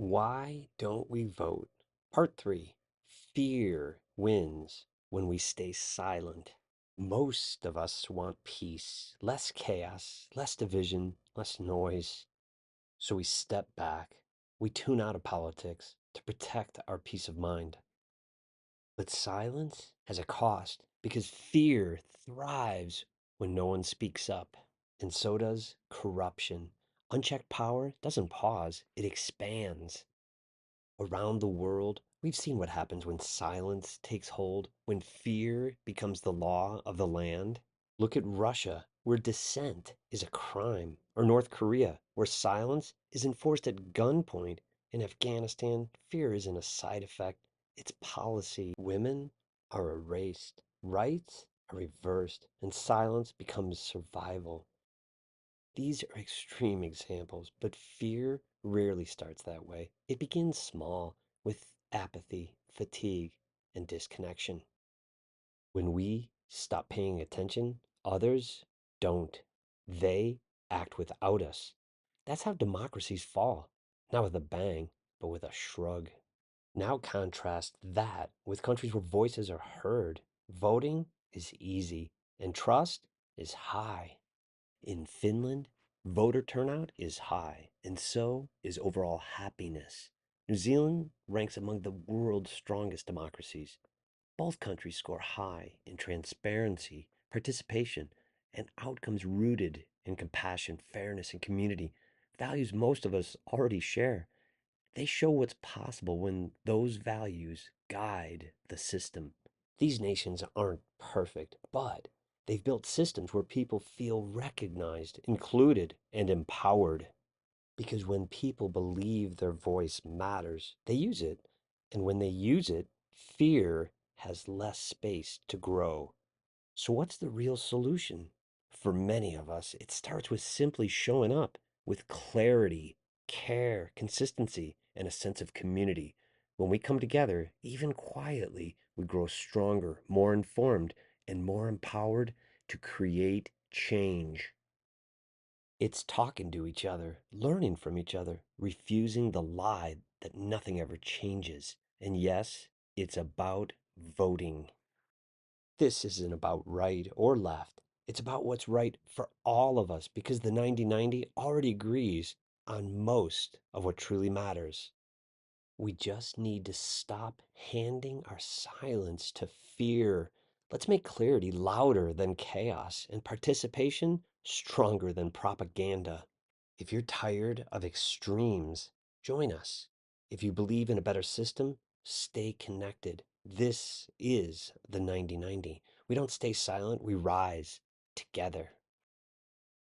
Why don't we vote? Part 3. Fear wins when we stay silent. Most of us want peace, less chaos, less division, less noise. So we step back. We tune out of politics to protect our peace of mind. But silence has a cost because fear thrives when no one speaks up. And so does corruption. Unchecked power doesn't pause, it expands. Around the world, we've seen what happens when silence takes hold, when fear becomes the law of the land. Look at Russia, where dissent is a crime, or North Korea, where silence is enforced at gunpoint. In Afghanistan, fear isn't a side effect, it's policy. Women are erased, rights are reversed, and silence becomes survival. These are extreme examples, but fear rarely starts that way. It begins small, with apathy, fatigue, and disconnection. When we stop paying attention, others don't. They act without us. That's how democracies fall. Not with a bang, but with a shrug. Now contrast that with countries where voices are heard. Voting is easy, and trust is high. In Finland, voter turnout is high, and so is overall happiness. New Zealand ranks among the world's strongest democracies. Both countries score high in transparency, participation, and outcomes rooted in compassion, fairness, and community, values most of us already share. They show what's possible when those values guide the system. These nations aren't perfect, but they've built systems where people feel recognized, included, and empowered. Because when people believe their voice matters, they use it. And when they use it, fear has less space to grow. So, what's the real solution? For many of us, it starts with simply showing up with clarity, care, consistency, and a sense of community. When we come together, even quietly, we grow stronger, more informed, and more empowered to create change. It's talking to each other, learning from each other, refusing the lie that nothing ever changes. And yes, it's about voting. This isn't about right or left. It's about what's right for all of us because the 90-90 already agrees on most of what truly matters. We just need to stop handing our silence to fear. Let's make clarity louder than chaos and participation stronger than propaganda. If you're tired of extremes, join us. If you believe in a better system, stay connected. This is the 90-90. We don't stay silent, we rise together.